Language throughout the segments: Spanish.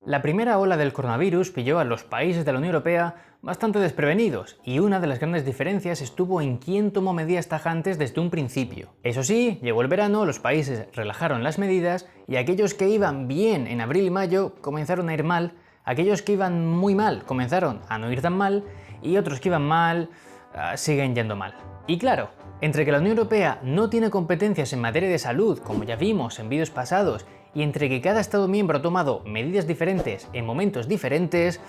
La primera ola del coronavirus pilló a los países de la Unión Europea bastante desprevenidos, y una de las grandes diferencias estuvo en quién tomó medidas tajantes desde un principio. Eso sí, llegó el verano, los países relajaron las medidas y aquellos que iban bien en abril y mayo comenzaron a ir mal, aquellos que iban muy mal comenzaron a no ir tan mal y otros que iban mal siguen yendo mal. Y claro, entre que la Unión Europea no tiene competencias en materia de salud, como ya vimos en vídeos pasados, y entre que cada Estado miembro ha tomado medidas diferentes en momentos diferentes,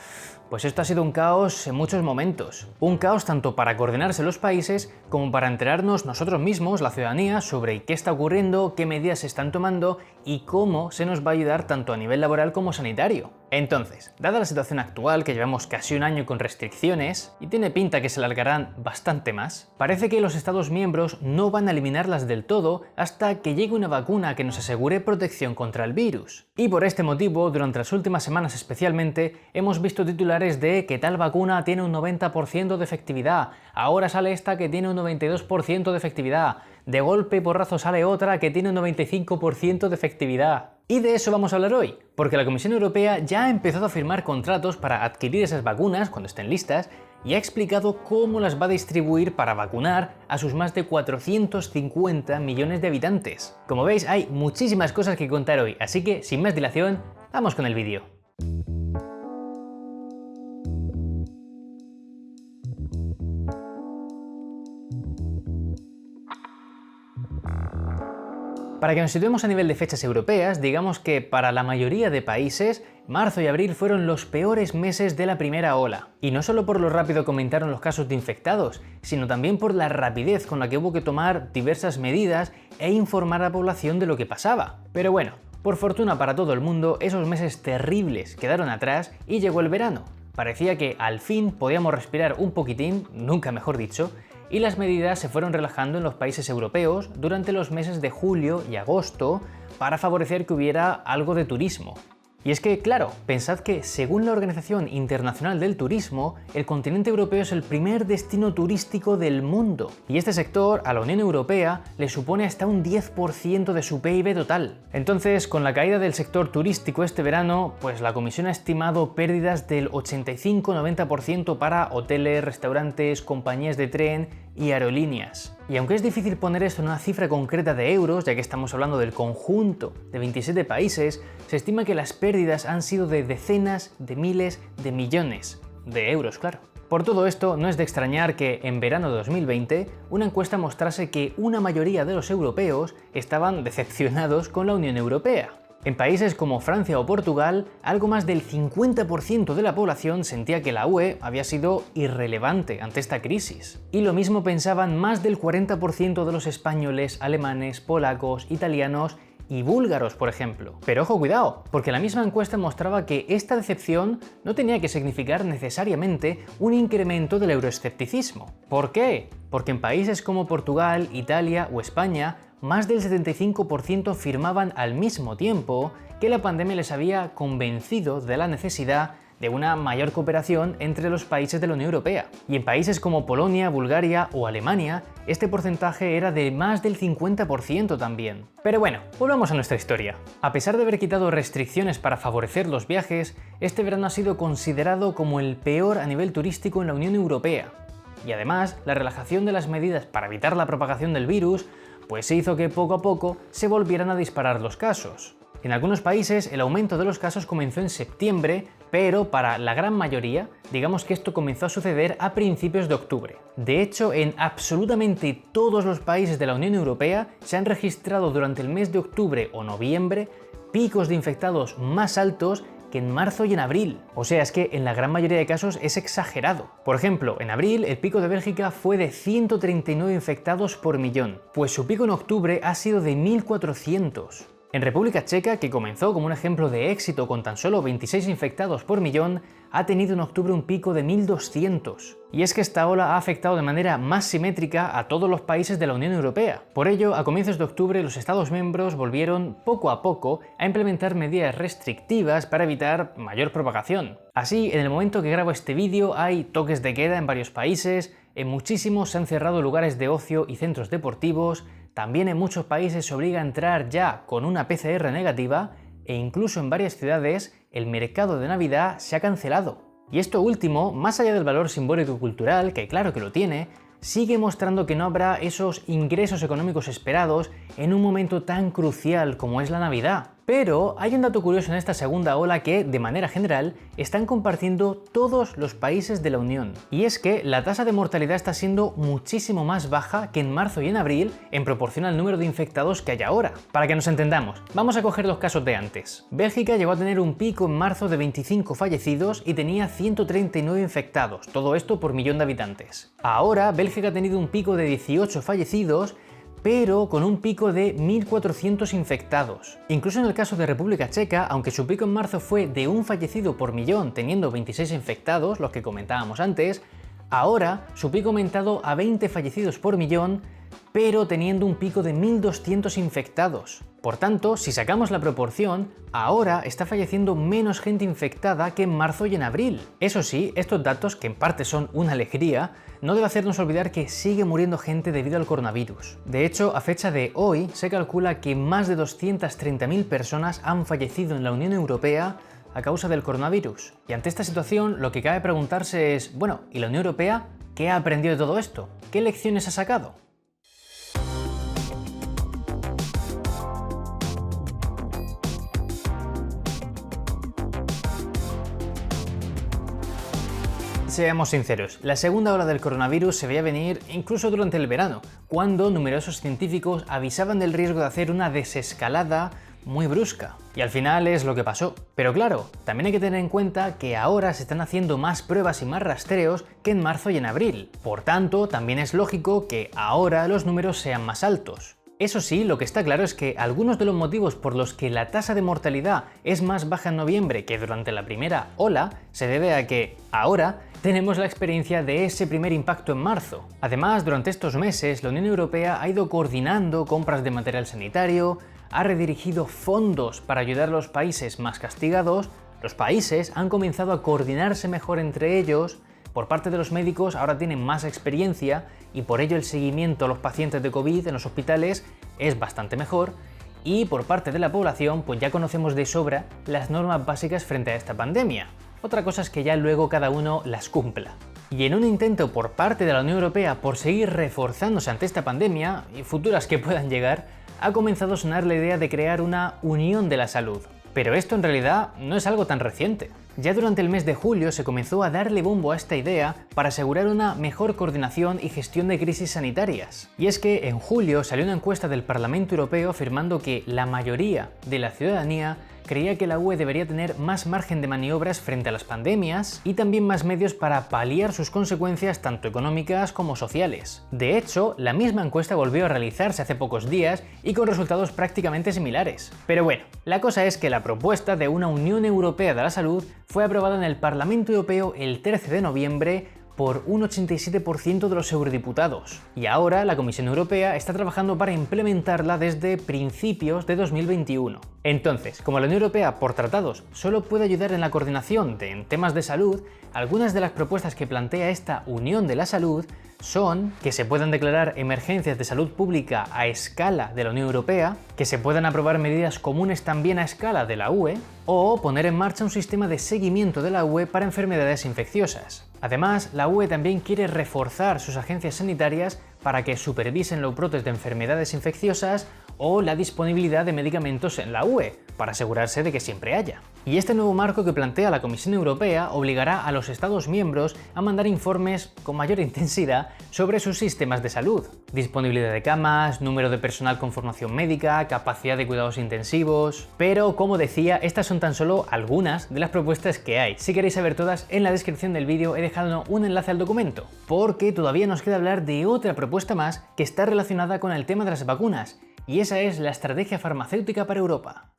pues esto ha sido un caos en muchos momentos. Un caos tanto para coordinarse los países como para enterarnos nosotros mismos, la ciudadanía, sobre qué está ocurriendo, qué medidas se están tomando y cómo se nos va a ayudar tanto a nivel laboral como sanitario. Entonces, dada la situación actual, que llevamos casi un año con restricciones, y tiene pinta que se alargarán bastante más, parece que los Estados miembros no van a eliminarlas del todo hasta que llegue una vacuna que nos asegure protección contra el virus. Y por este motivo, durante las últimas semanas especialmente, hemos visto titulares de que tal vacuna tiene un 90% de efectividad, ahora sale esta que tiene un 92% de efectividad, de golpe y porrazo sale otra que tiene un 95% de efectividad. Y de eso vamos a hablar hoy, porque la Comisión Europea ya ha empezado a firmar contratos para adquirir esas vacunas cuando estén listas y ha explicado cómo las va a distribuir para vacunar a sus más de 450 millones de habitantes. Como veis, hay muchísimas cosas que contar hoy, así que sin más dilación, vamos con el vídeo. Para que nos situemos a nivel de fechas europeas, digamos que para la mayoría de países, marzo y abril fueron los peores meses de la primera ola. Y no solo por lo rápido que aumentaron los casos de infectados, sino también por la rapidez con la que hubo que tomar diversas medidas e informar a la población de lo que pasaba. Pero bueno, por fortuna para todo el mundo, esos meses terribles quedaron atrás y llegó el verano. Parecía que al fin podíamos respirar un poquitín, nunca mejor dicho, y las medidas se fueron relajando en los países europeos durante los meses de julio y agosto para favorecer que hubiera algo de turismo. Y es que, claro, pensad que según la Organización Internacional del Turismo, el continente europeo es el primer destino turístico del mundo. Y este sector, a la Unión Europea, le supone hasta un 10% de su PIB total. Entonces, con la caída del sector turístico este verano, pues la Comisión ha estimado pérdidas del 85-90% para hoteles, restaurantes, compañías de tren y aerolíneas. Y aunque es difícil poner esto en una cifra concreta de euros, ya que estamos hablando del conjunto de 27 países, se estima que las pérdidas han sido de decenas de miles de millones de euros, claro. Por todo esto, no es de extrañar que en verano de 2020 una encuesta mostrase que una mayoría de los europeos estaban decepcionados con la Unión Europea. En países como Francia o Portugal, algo más del 50% de la población sentía que la UE había sido irrelevante ante esta crisis. Y lo mismo pensaban más del 40% de los españoles, alemanes, polacos, italianos y búlgaros, por ejemplo. Pero ojo, cuidado, porque la misma encuesta mostraba que esta decepción no tenía que significar necesariamente un incremento del euroescepticismo. ¿Por qué? Porque en países como Portugal, Italia o España, más del 75% afirmaban al mismo tiempo que la pandemia les había convencido de la necesidad de una mayor cooperación entre los países de la Unión Europea. Y en países como Polonia, Bulgaria o Alemania, este porcentaje era de más del 50% también. Pero bueno, volvamos a nuestra historia. A pesar de haber quitado restricciones para favorecer los viajes, este verano ha sido considerado como el peor a nivel turístico en la Unión Europea. Y además, la relajación de las medidas para evitar la propagación del virus pues hizo que poco a poco se volvieran a disparar los casos. En algunos países el aumento de los casos comenzó en septiembre, pero para la gran mayoría, digamos que esto comenzó a suceder a principios de octubre. De hecho, en absolutamente todos los países de la Unión Europea se han registrado durante el mes de octubre o noviembre picos de infectados más altos que en marzo y en abril. O sea, es que en la gran mayoría de casos es exagerado. Por ejemplo, en abril el pico de Bélgica fue de 139 infectados por millón, pues su pico en octubre ha sido de 1400. En República Checa, que comenzó como un ejemplo de éxito con tan solo 26 infectados por millón, ha tenido en octubre un pico de 1200. Y es que esta ola ha afectado de manera más simétrica a todos los países de la Unión Europea. Por ello, a comienzos de octubre los Estados miembros volvieron poco a poco a implementar medidas restrictivas para evitar mayor propagación. Así, en el momento que grabo este vídeo hay toques de queda en varios países, en muchísimos se han cerrado lugares de ocio y centros deportivos, también en muchos países se obliga a entrar ya con una PCR negativa e incluso en varias ciudades el mercado de Navidad se ha cancelado. Y esto último, más allá del valor simbólico y cultural, que claro que lo tiene, sigue mostrando que no habrá esos ingresos económicos esperados en un momento tan crucial como es la Navidad. Pero hay un dato curioso en esta segunda ola que, de manera general, están compartiendo todos los países de la Unión. Y es que la tasa de mortalidad está siendo muchísimo más baja que en marzo y en abril en proporción al número de infectados que hay ahora. Para que nos entendamos, vamos a coger los casos de antes. Bélgica llegó a tener un pico en marzo de 25 fallecidos y tenía 139 infectados, todo esto por millón de habitantes. Ahora, Bélgica ha tenido un pico de 18 fallecidos, pero con un pico de 1.400 infectados. Incluso en el caso de República Checa, aunque su pico en marzo fue de un fallecido por millón teniendo 26 infectados, los que comentábamos antes, ahora su pico ha aumentado a 20 fallecidos por millón, pero teniendo un pico de 1.200 infectados. Por tanto, si sacamos la proporción, ahora está falleciendo menos gente infectada que en marzo y en abril. Eso sí, estos datos, que en parte son una alegría, no debe hacernos olvidar que sigue muriendo gente debido al coronavirus. De hecho, a fecha de hoy, se calcula que más de 230.000 personas han fallecido en la Unión Europea a causa del coronavirus. Y ante esta situación, lo que cabe preguntarse es, bueno, ¿y la Unión Europea qué ha aprendido de todo esto? ¿Qué lecciones ha sacado? Seamos sinceros, la segunda ola del coronavirus se veía venir incluso durante el verano, cuando numerosos científicos avisaban del riesgo de hacer una desescalada muy brusca. Y al final es lo que pasó. Pero claro, también hay que tener en cuenta que ahora se están haciendo más pruebas y más rastreos que en marzo y en abril. Por tanto, también es lógico que ahora los números sean más altos. Eso sí, lo que está claro es que algunos de los motivos por los que la tasa de mortalidad es más baja en noviembre que durante la primera ola se debe a que ahora tenemos la experiencia de ese primer impacto en marzo. Además, durante estos meses, la Unión Europea ha ido coordinando compras de material sanitario, ha redirigido fondos para ayudar a los países más castigados, los países han comenzado a coordinarse mejor entre ellos, por parte de los médicos ahora tienen más experiencia y por ello el seguimiento a los pacientes de COVID en los hospitales es bastante mejor, y por parte de la población pues ya conocemos de sobra las normas básicas frente a esta pandemia. Otra cosa es que ya luego cada uno las cumpla. Y en un intento por parte de la Unión Europea por seguir reforzándose ante esta pandemia y futuras que puedan llegar, ha comenzado a sonar la idea de crear una Unión de la Salud. Pero esto en realidad no es algo tan reciente. Ya durante el mes de julio se comenzó a darle bombo a esta idea para asegurar una mejor coordinación y gestión de crisis sanitarias. Y es que en julio salió una encuesta del Parlamento Europeo afirmando que la mayoría de la ciudadanía creía que la UE debería tener más margen de maniobras frente a las pandemias y también más medios para paliar sus consecuencias tanto económicas como sociales. De hecho, la misma encuesta volvió a realizarse hace pocos días y con resultados prácticamente similares. Pero bueno, la cosa es que la propuesta de una Unión Europea de la Salud fue aprobada en el Parlamento Europeo el 13 de noviembre por un 87% de los eurodiputados. Y ahora la Comisión Europea está trabajando para implementarla desde principios de 2021. Entonces, como la Unión Europea por tratados solo puede ayudar en la coordinación en temas de salud, algunas de las propuestas que plantea esta Unión de la Salud son que se puedan declarar emergencias de salud pública a escala de la Unión Europea, que se puedan aprobar medidas comunes también a escala de la UE, o poner en marcha un sistema de seguimiento de la UE para enfermedades infecciosas. Además, la UE también quiere reforzar sus agencias sanitarias para que supervisen los brotes de enfermedades infecciosas o la disponibilidad de medicamentos en la UE, para asegurarse de que siempre haya. Y este nuevo marco que plantea la Comisión Europea obligará a los Estados miembros a mandar informes con mayor intensidad sobre sus sistemas de salud. Disponibilidad de camas, número de personal con formación médica, capacidad de cuidados intensivos... Pero, como decía, estas son tan solo algunas de las propuestas que hay. Si queréis saber todas, en la descripción del vídeo he dejado un enlace al documento, porque todavía nos queda hablar de otra propuesta más que está relacionada con el tema de las vacunas, y esa es la estrategia farmacéutica para Europa.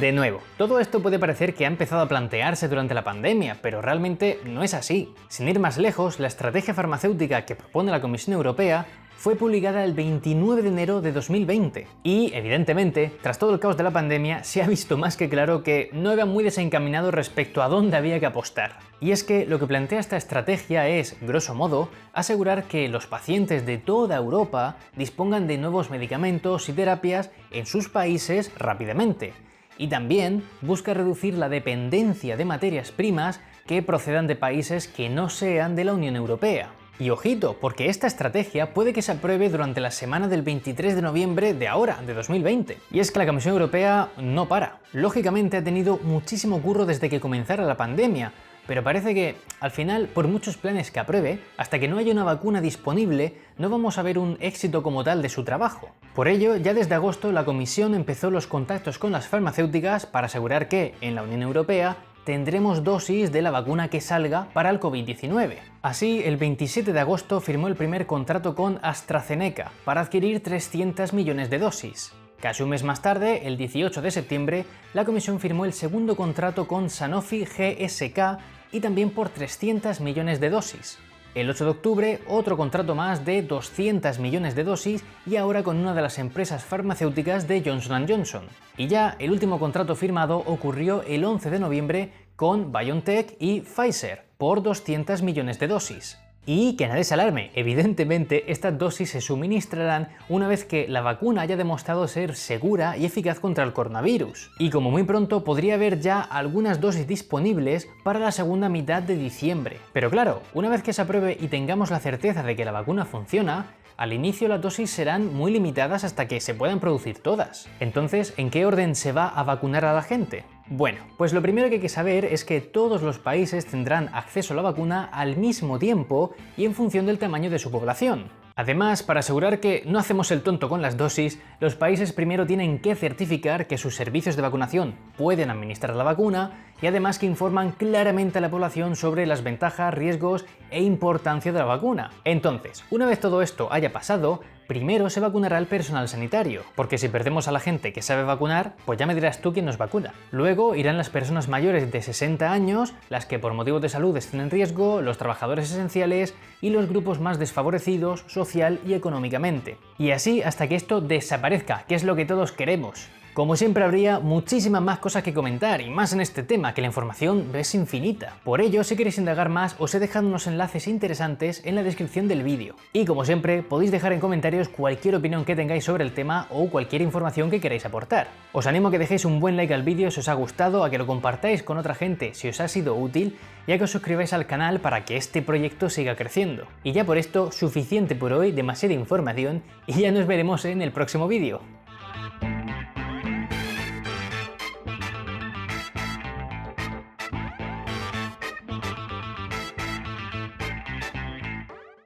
De nuevo, todo esto puede parecer que ha empezado a plantearse durante la pandemia, pero realmente no es así. Sin ir más lejos, la estrategia farmacéutica que propone la Comisión Europea fue publicada el 29 de enero de 2020 y, evidentemente, tras todo el caos de la pandemia, se ha visto más que claro que no iba muy desencaminado respecto a dónde había que apostar. Y es que lo que plantea esta estrategia es, grosso modo, asegurar que los pacientes de toda Europa dispongan de nuevos medicamentos y terapias en sus países rápidamente. Y también busca reducir la dependencia de materias primas que procedan de países que no sean de la Unión Europea. Y ojito, porque esta estrategia puede que se apruebe durante la semana del 23 de noviembre de ahora, de 2020. Y es que la Comisión Europea no para. Lógicamente ha tenido muchísimo curro desde que comenzara la pandemia, pero parece que, al final, por muchos planes que apruebe, hasta que no haya una vacuna disponible, no vamos a ver un éxito como tal de su trabajo. Por ello, ya desde agosto la Comisión empezó los contactos con las farmacéuticas para asegurar que, en la Unión Europea, tendremos dosis de la vacuna que salga para el COVID-19. Así, el 27 de agosto firmó el primer contrato con AstraZeneca para adquirir 300 millones de dosis. Casi un mes más tarde, el 18 de septiembre, la Comisión firmó el segundo contrato con Sanofi GSK y también por 300 millones de dosis. El 8 de octubre, otro contrato más de 200 millones de dosis y ahora con una de las empresas farmacéuticas de Johnson & Johnson. Y ya el último contrato firmado ocurrió el 11 de noviembre con BioNTech y Pfizer por 200 millones de dosis. Y que nadie se alarme, evidentemente estas dosis se suministrarán una vez que la vacuna haya demostrado ser segura y eficaz contra el coronavirus. Y como muy pronto podría haber ya algunas dosis disponibles para la segunda mitad de diciembre. Pero claro, una vez que se apruebe y tengamos la certeza de que la vacuna funciona, al inicio las dosis serán muy limitadas hasta que se puedan producir todas. Entonces, ¿en qué orden se va a vacunar a la gente? Bueno, pues lo primero que hay que saber es que todos los países tendrán acceso a la vacuna al mismo tiempo y en función del tamaño de su población. Además, para asegurar que no hacemos el tonto con las dosis, los países primero tienen que certificar que sus servicios de vacunación pueden administrar la vacuna y además que informan claramente a la población sobre las ventajas, riesgos e importancia de la vacuna. Entonces, una vez todo esto haya pasado, primero se vacunará al personal sanitario, porque si perdemos a la gente que sabe vacunar, pues ya me dirás tú quién nos vacuna. Luego irán las personas mayores de 60 años, las que por motivos de salud estén en riesgo, los trabajadores esenciales y los grupos más desfavorecidos social y económicamente. Y así hasta que esto desaparezca, que es lo que todos queremos. Como siempre habría muchísimas más cosas que comentar y más en este tema, que la información es infinita. Por ello, si queréis indagar más, os he dejado unos enlaces interesantes en la descripción del vídeo. Y como siempre, podéis dejar en comentarios cualquier opinión que tengáis sobre el tema o cualquier información que queráis aportar. Os animo a que dejéis un buen like al vídeo si os ha gustado, a que lo compartáis con otra gente si os ha sido útil y a que os suscribáis al canal para que este proyecto siga creciendo. Y ya por esto, suficiente por hoy, demasiada información y ya nos veremos en el próximo vídeo.